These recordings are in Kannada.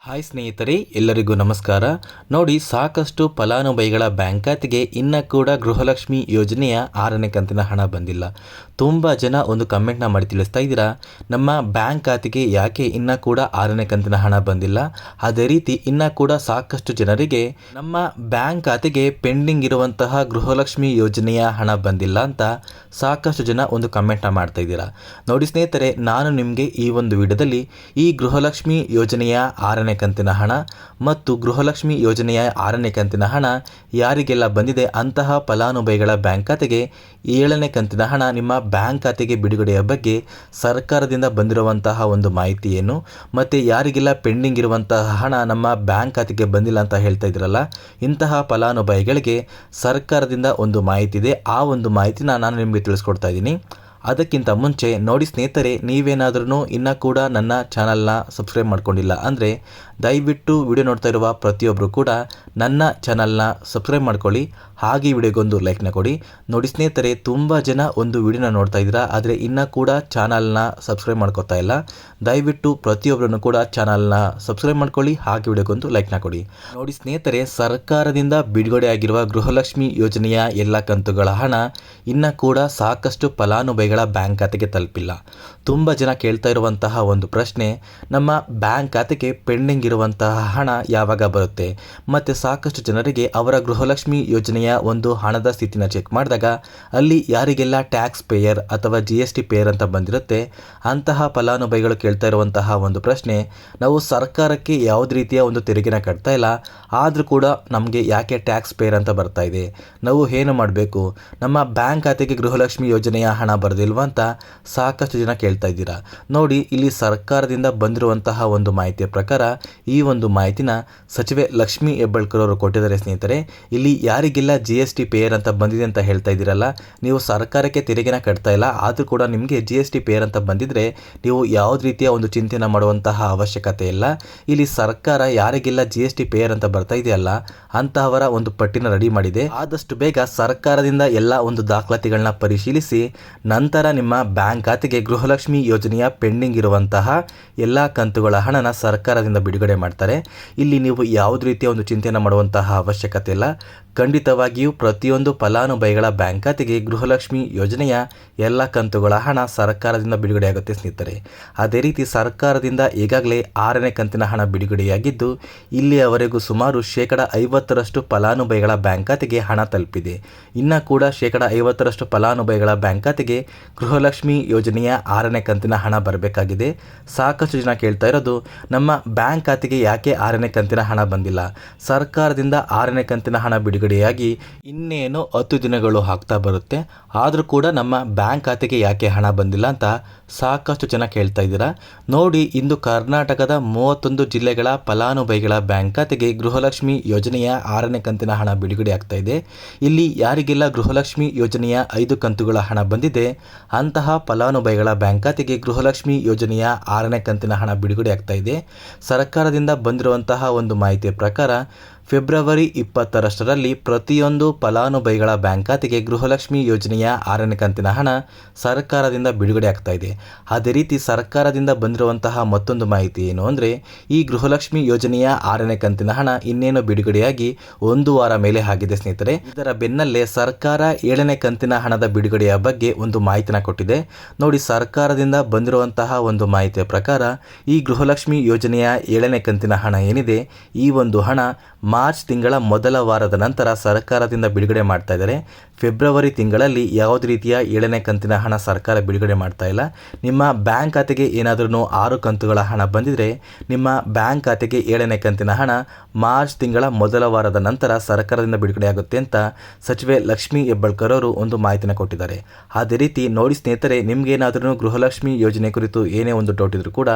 ಹಾಯ್ ಸ್ನೇಹಿತರೆ, ಎಲ್ಲರಿಗೂ ನಮಸ್ಕಾರ. ನೋಡಿ, ಸಾಕಷ್ಟು ಫಲಾನುಭವಿಗಳ ಬ್ಯಾಂಕ್ ಖಾತೆಗೆ ಇನ್ನೂ ಕೂಡ ಗೃಹಲಕ್ಷ್ಮಿ ಯೋಜನೆಯ 6ನೇ ಕಂತಿನ ಹಣ ಬಂದಿಲ್ಲ. ತುಂಬ ಜನ ಒಂದು ಕಮೆಂಟ್ನ ಮಾಡಿ ತಿಳಿಸ್ತಾ ಇದ್ದೀರಾ, ನಮ್ಮ ಬ್ಯಾಂಕ್ ಖಾತೆಗೆ ಯಾಕೆ ಇನ್ನೂ ಕೂಡ 6ನೇ ಕಂತಿನ ಹಣ ಬಂದಿಲ್ಲ. ಅದೇ ರೀತಿ ಇನ್ನೂ ಕೂಡ ಸಾಕಷ್ಟು ಜನರಿಗೆ ನಮ್ಮ ಬ್ಯಾಂಕ್ ಖಾತೆಗೆ ಪೆಂಡಿಂಗ್ ಇರುವಂತಹ ಗೃಹಲಕ್ಷ್ಮಿ ಯೋಜನೆಯ ಹಣ ಬಂದಿಲ್ಲ ಅಂತ ಸಾಕಷ್ಟು ಜನ ಒಂದು ಕಮೆಂಟ್ನ ಮಾಡ್ತಾ ಇದ್ದೀರಾ. ನೋಡಿ ಸ್ನೇಹಿತರೆ, ನಾನು ನಿಮಗೆ ಈ ಒಂದು ವಿಡಿಯೋದಲ್ಲಿ ಈ ಗೃಹಲಕ್ಷ್ಮಿ ಯೋಜನೆಯ 6ನೇ ಕಂತಿನ ಹಣ ಮತ್ತು ಗೃಹಲಕ್ಷ್ಮಿ ಯೋಜನೆಯ 6ನೇ ಕಂತಿನ ಹಣ ಯಾರಿಗೆಲ್ಲ ಬಂದಿದೆ ಅಂತಹ ಫಲಾನುಭವಿಗಳ ಬ್ಯಾಂಕ್ ಖಾತೆಗೆ 7ನೇ ಕಂತಿನ ಹಣ ನಿಮ್ಮ ಬ್ಯಾಂಕ್ ಖಾತೆಗೆ ಬಿಡುಗಡೆಯ ಬಗ್ಗೆ ಸರ್ಕಾರದಿಂದ ಬಂದಿರುವಂತಹ ಒಂದು ಮಾಹಿತಿ ಏನು, ಮತ್ತು ಯಾರಿಗೆಲ್ಲ ಪೆಂಡಿಂಗ್ ಇರುವಂತಹ ಹಣ ನಮ್ಮ ಬ್ಯಾಂಕ್ ಖಾತೆಗೆ ಬಂದಿಲ್ಲ ಅಂತ ಹೇಳ್ತಾ ಇದ್ರಲ್ಲ, ಇಂತಹ ಫಲಾನುಭವಿಗಳಿಗೆ ಸರ್ಕಾರದಿಂದ ಒಂದು ಮಾಹಿತಿ ಇದೆ. ಆ ಒಂದು ಮಾಹಿತಿನ ನಾನು ನಿಮಗೆ ತಿಳಿಸ್ಕೊಡ್ತಾ ಇದ್ದೀನಿ. ಅದಕ್ಕಿಂತ ಮುಂಚೆ ನೋಡಿ ಸ್ನೇಹಿತರೆ, ನೀವೇನಾದ್ರೂ ಇನ್ನೂ ಕೂಡ ನನ್ನ ಚಾನಲ್ನ ಸಬ್ಸ್ಕ್ರೈಬ್ ಮಾಡ್ಕೊಂಡಿಲ್ಲ ಅಂದರೆ ದಯವಿಟ್ಟು ವಿಡಿಯೋ ನೋಡ್ತಾ ಇರುವ ಪ್ರತಿಯೊಬ್ಬರು ಕೂಡ ನನ್ನ ಚಾನಲ್ನ ಸಬ್ಸ್ಕ್ರೈಬ್ ಮಾಡ್ಕೊಳ್ಳಿ, ಹಾಗೆ ವಿಡಿಯೋಗೊಂದು ಲೈಕ್ನ ಕೊಡಿ. ನೋಡಿ ಸ್ನೇಹಿತರೆ, ತುಂಬ ಜನ ಒಂದು ವಿಡಿಯೋನ ನೋಡ್ತಾ ಇದ್ದೀರಾ, ಆದರೆ ಇನ್ನೂ ಕೂಡ ಚಾನಲ್ನ ಸಬ್ಸ್ಕ್ರೈಬ್ ಮಾಡ್ಕೋತಾ ಇಲ್ಲ. ದಯವಿಟ್ಟು ಪ್ರತಿಯೊಬ್ಬರನ್ನು ಕೂಡ ಚಾನಲ್ನ ಸಬ್ಸ್ಕ್ರೈಬ್ ಮಾಡ್ಕೊಳ್ಳಿ, ಹಾಗೆ ವಿಡಿಯೋಗೊಂದು ಲೈಕ್ನ ಕೊಡಿ. ನೋಡಿ ಸ್ನೇಹಿತರೆ, ಸರ್ಕಾರದಿಂದ ಬಿಡುಗಡೆ ಆಗಿರುವ ಗೃಹಲಕ್ಷ್ಮಿ ಯೋಜನೆಯ ಎಲ್ಲ ಕಂತುಗಳ ಹಣ ಇನ್ನೂ ಕೂಡ ಸಾಕಷ್ಟು ಫಲಾನುಭವಿಗಳ ಬ್ಯಾಂಕ್ ಖಾತೆಗೆ ತಲುಪಿಲ್ಲ. ತುಂಬ ಜನ ಕೇಳ್ತಾ ಇರುವಂತಹ ಒಂದು ಪ್ರಶ್ನೆ, ನಮ್ಮ ಬ್ಯಾಂಕ್ ಖಾತೆಗೆ ಪೆಂಡಿಂಗ್ ಇರುವಂತಹ ಹಣ ಯಾವಾಗ ಬರುತ್ತೆ. ಮತ್ತು ಸಾಕಷ್ಟು ಜನರಿಗೆ ಅವರ ಗೃಹಲಕ್ಷ್ಮಿ ಯೋಜನೆಯ ಒಂದು ಹಣದ ಸ್ಥಿತಿನ ಚೆಕ್ ಮಾಡಿದಾಗ ಅಲ್ಲಿ ಯಾರಿಗೆಲ್ಲ ಟ್ಯಾಕ್ಸ್ ಪೇಯರ್ ಅಥವಾ GST ಪೇಯರ್ ಅಂತ ಬಂದಿರುತ್ತೆ ಅಂತಹ ಫಲಾನುಭವಿಗಳು ಕೇಳ್ತಾ ಇರುವಂತಹ ಒಂದು ಪ್ರಶ್ನೆ, ನಾವು ಸರ್ಕಾರಕ್ಕೆ ಯಾವುದೇ ರೀತಿಯ ಒಂದು ತೆರಿಗೆನ ಕಟ್ತಾ ಇಲ್ಲ, ಆದರೂ ಕೂಡ ನಮಗೆ ಯಾಕೆ ಟ್ಯಾಕ್ಸ್ ಪೇಯರ್ ಅಂತ ಬರ್ತಾ ಇದೆ, ನಾವು ಏನು ಮಾಡಬೇಕು, ನಮ್ಮ ಬ್ಯಾಂಕ್ ಖಾತೆಗೆ ಗೃಹಲಕ್ಷ್ಮಿ ಯೋಜನೆಯ ಹಣ ಬರೋದಿಲ್ವಾ ಅಂತ ಸಾಕಷ್ಟು ಜನ ಕೇಳ್ತಾ ಇದ್ದೀರಾ. ನೋಡಿ, ಇಲ್ಲಿ ಸರ್ಕಾರದಿಂದ ಬಂದಿರುವಂತಹ ಒಂದು ಮಾಹಿತಿಯ ಪ್ರಕಾರ ಈ ಒಂದು ಮಾಹಿತಿನ ಸಚಿವೆ ಲಕ್ಷ್ಮಿ ಹೆಬ್ಬಾಳ್ಕರ್ ಅವರು ಕೊಟ್ಟಿದ್ದಾರೆ. ಸ್ನೇಹಿತರೆ, ಇಲ್ಲಿ ಯಾರಿಗೆಲ್ಲ GST ಪೇಯರ್ ಅಂತ ಬಂದಿದೆ ಅಂತ ಹೇಳ್ತಾ ಇದ್ದೀರಲ್ಲ, ನೀವು ಸರ್ಕಾರಕ್ಕೆ ತೆರಿಗೆನ ಕಟ್ತಾ ಇಲ್ಲ, ಆದರೂ ಕೂಡ ನಿಮಗೆ GST ಪೇಯರ್ ಅಂತ ಬಂದಿದ್ರೆ ನೀವು ಯಾವುದೇ ರೀತಿಯ ಒಂದು ಚಿಂತೆನ ಮಾಡುವಂತಹ ಅವಶ್ಯಕತೆ ಇಲ್ಲ. ಇಲ್ಲಿ ಸರ್ಕಾರ ಯಾರಿಗೆಲ್ಲ GST ಪೇಯರ್ ಅಂತ ಬರ್ತಾ ಇದೆಯಲ್ಲ ಅಂತಹವರ ಒಂದು ಪಟ್ಟಿನ ರೆಡಿ ಮಾಡಿದೆ. ಆದಷ್ಟು ಬೇಗ ಸರ್ಕಾರದಿಂದ ಎಲ್ಲ ಒಂದು ದಾಖಲಾತಿಗಳನ್ನ ಪರಿಶೀಲಿಸಿ ನಂತರ ನಿಮ್ಮ ಬ್ಯಾಂಕ್ ಖಾತೆಗೆ ಗೃಹಲಕ್ಷ್ಮಿ ಯೋಜನೆಯ ಪೆಂಡಿಂಗ್ ಇರುವಂತಹ ಎಲ್ಲ ಕಂತುಗಳ ಹಣನ ಸರ್ಕಾರದಿಂದ ಬಿಡುಗಡೆ ಮಾಡ್ತಾರೆ. ಇಲ್ಲಿ ನೀವು ಯಾವುದೇ ರೀತಿಯ ಒಂದು ಚಿಂತೆಯನ್ನು ಮಾಡುವಂತಹ ಅವಶ್ಯಕತೆ ಇಲ್ಲ. ಖಂಡಿತವಾಗಿಯೂ ಪ್ರತಿಯೊಂದು ಫಲಾನುಭವಿಗಳ ಬ್ಯಾಂಕ್ ಖಾತೆಗೆ ಗೃಹಲಕ್ಷ್ಮಿ ಯೋಜನೆಯ ಎಲ್ಲ ಕಂತುಗಳ ಹಣ ಸರ್ಕಾರದಿಂದ ಬಿಡುಗಡೆ ಆಗುತ್ತೆ ಸ್ನೇಹಿತರೆ. ಅದೇ ರೀತಿ ಸರ್ಕಾರದಿಂದ ಈಗಾಗಲೇ 6ನೇ ಕಂತಿನ ಹಣ ಬಿಡುಗಡೆಯಾಗಿದ್ದು ಇಲ್ಲಿಯವರೆಗೂ ಸುಮಾರು 50% ಫಲಾನುಭವಿಗಳ ಬ್ಯಾಂಕ್ ಖಾತೆಗೆ ಹಣ ತಲುಪಿದೆ. ಇನ್ನು ಕೂಡ 50% ಫಲಾನುಭವಿಗಳ ಬ್ಯಾಂಕ್ ಖಾತೆಗೆ ಗೃಹಲಕ್ಷ್ಮಿ ಯೋಜನೆಯ 6ನೇ ಕಂತಿನ ಹಣ ಬರಬೇಕಾಗಿದೆ. ಸಾಕಷ್ಟು ಜನ ಕೇಳ್ತಾ ಇರೋದು, ನಮ್ಮ ಬ್ಯಾಂಕ್ ಖಾತೆಗೆ ಯಾಕೆ 6ನೇ ಕಂತಿನ ಹಣ ಬಂದಿಲ್ಲ, ಸರ್ಕಾರದಿಂದ 6ನೇ ಕಂತಿನ ಹಣ ಬಿಡುಗಡೆಯಾಗಿ ಇನ್ನೇನು 10 ದಿನಗಳು ಆಗ್ತಾ ಬರುತ್ತೆ, ಆದರೂ ಕೂಡ ನಮ್ಮ ಬ್ಯಾಂಕ್ ಖಾತೆಗೆ ಯಾಕೆ ಹಣ ಬಂದಿಲ್ಲ ಅಂತ ಸಾಕಷ್ಟು ಜನ ಕೇಳ್ತಾ ಇದ್ದೀರಾ. ನೋಡಿ, ಇಂದು ಕರ್ನಾಟಕದ 31 ಜಿಲ್ಲೆಗಳ ಫಲಾನುಭವಿಗಳ ಬ್ಯಾಂಕ್ ಖಾತೆಗೆ ಗೃಹಲಕ್ಷ್ಮಿ ಯೋಜನೆಯ 6ನೇ ಕಂತಿನ ಹಣ ಬಿಡುಗಡೆ ಆಗ್ತಾ ಇದೆ. ಇಲ್ಲಿ ಯಾರಿಗೆಲ್ಲ ಗೃಹಲಕ್ಷ್ಮಿ ಯೋಜನೆಯ 5 ಕಂತುಗಳ ಹಣ ಬಂದಿದೆ ಅಂತಹ ಫಲಾನುಭವಿಗಳ ಬ್ಯಾಂಕ್ ಖಾತೆಗೆ ಗೃಹಲಕ್ಷ್ಮಿ ಯೋಜನೆಯ 6ನೇ ಕಂತಿನ ಹಣ ಬಿಡುಗಡೆ ಆಗ್ತಾ ಇದೆ. ಸರ್ಕಾರದಿಂದ ಬಂದಿರುವಂತಹ ಒಂದು ಮಾಹಿತಿಯ ಪ್ರಕಾರ ಫೆಬ್ರವರಿ 20ರಲ್ಲಿ ಪ್ರತಿಯೊಂದು ಫಲಾನುಭವಿಗಳ ಬ್ಯಾಂಕ್ ಖಾತೆಗೆ ಗೃಹಲಕ್ಷ್ಮಿ ಯೋಜನೆಯ 6ನೇ ಕಂತಿನ ಹಣ ಸರ್ಕಾರದಿಂದ ಬಿಡುಗಡೆ ಆಗ್ತಾ ಇದೆ. ಅದೇ ರೀತಿ ಸರ್ಕಾರದಿಂದ ಬಂದಿರುವಂತಹ ಮತ್ತೊಂದು ಮಾಹಿತಿ ಏನು ಅಂದರೆ, ಈ ಗೃಹಲಕ್ಷ್ಮಿ ಯೋಜನೆಯ 6ನೇ ಕಂತಿನ ಹಣ ಇನ್ನೇನು ಬಿಡುಗಡೆಯಾಗಿ 1 ವಾರ ಮೇಲೆ ಆಗಿದೆ ಸ್ನೇಹಿತರೆ. ಇದರ ಬೆನ್ನಲ್ಲೇ ಸರ್ಕಾರ 7ನೇ ಕಂತಿನ ಹಣದ ಬಿಡುಗಡೆಯ ಬಗ್ಗೆ ಒಂದು ಮಾಹಿತಿನ ಕೊಟ್ಟಿದೆ. ನೋಡಿ, ಸರ್ಕಾರದಿಂದ ಬಂದಿರುವಂತಹ ಒಂದು ಮಾಹಿತಿಯ ಪ್ರಕಾರ ಈ ಗೃಹಲಕ್ಷ್ಮಿ ಯೋಜನೆಯ 7ನೇ ಕಂತಿನ ಹಣ ಏನಿದೆ, ಈ ಒಂದು ಹಣ ಮಾರ್ಚ್ ತಿಂಗಳ ಮೊದಲ ವಾರದ ನಂತರ ಸರ್ಕಾರದಿಂದ ಬಿಡುಗಡೆ ಮಾಡ್ತಾ ಇದ್ದಾರೆ. ಫೆಬ್ರವರಿ ತಿಂಗಳಲ್ಲಿ ಯಾವುದೇ ರೀತಿಯ 7ನೇ ಕಂತಿನ ಹಣ ಸರ್ಕಾರ ಬಿಡುಗಡೆ ಮಾಡ್ತಾ ಇಲ್ಲ. ನಿಮ್ಮ ಬ್ಯಾಂಕ್ ಖಾತೆಗೆ ಏನಾದರೂ 6 ಕಂತುಗಳ ಹಣ ಬಂದಿದ್ರೆ ನಿಮ್ಮ ಬ್ಯಾಂಕ್ ಖಾತೆಗೆ 7ನೇ ಕಂತಿನ ಹಣ ಮಾರ್ಚ್ ತಿಂಗಳ ಮೊದಲ ವಾರದ ನಂತರ ಸರ್ಕಾರದಿಂದ ಬಿಡುಗಡೆ ಆಗುತ್ತೆ ಅಂತ ಸಚಿವೆ ಲಕ್ಷ್ಮಿ ಹೆಬ್ಬಾಳ್ಕರ್ ಅವರು ಒಂದು ಮಾಹಿತಿನ ಕೊಟ್ಟಿದ್ದಾರೆ. ಅದೇ ರೀತಿ ನೋಡಿ ಸ್ನೇಹಿತರೆ, ನಿಮಗೇನಾದ್ರೂ ಗೃಹಲಕ್ಷ್ಮಿ ಯೋಜನೆ ಕುರಿತು ಏನೇ ಒಂದು ಡೌಟ್ ಇದ್ರೂ ಕೂಡ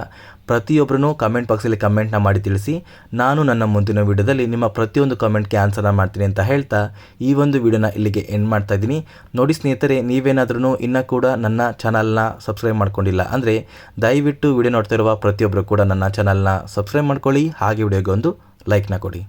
ಪ್ರತಿಯೊಬ್ಬರೂ ಕಮೆಂಟ್ ಬಾಕ್ಸಲ್ಲಿ ಕಮೆಂಟ್ನ ಮಾಡಿ ತಿಳಿಸಿ. ನಾನು ನನ್ನ ಮುಂದಿನ ವಿಡಿಯೋದಲ್ಲಿ ನಿಮ್ಮ ಪ್ರತಿಯೊಂದು ಕಮೆಂಟ್ಗೆ ಆನ್ಸರ್ನ ಮಾಡ್ತೀನಿ ಅಂತ ಹೇಳ್ತಾ ಈ ಒಂದು ವಿಡಿಯೋನ ಇಲ್ಲಿಗೆ ಎಂಡ್ ಮಾಡ್ತಾ ಇದ್ದೀನಿ. ನೋಡಿ ಸ್ನೇಹಿತರೆ, ನೀವೇನಾದ್ರೂ ಇನ್ನೂ ಕೂಡ ನನ್ನ ಚಾನಲ್ನ ಸಬ್ಸ್ಕ್ರೈಬ್ ಮಾಡ್ಕೊಂಡಿಲ್ಲ ಅಂದರೆ ದಯವಿಟ್ಟು ವಿಡಿಯೋ ನೋಡ್ತಾ ಇರುವ ಪ್ರತಿಯೊಬ್ಬರು ಕೂಡ ನನ್ನ ಚಾನಲ್ನ ಸಬ್ಸ್ಕ್ರೈಬ್ ಮಾಡ್ಕೊಳ್ಳಿ, ಹಾಗೆ ವಿಡಿಯೋಗೆ ಒಂದು ಲೈಕ್ನ ಕೊಡಿ.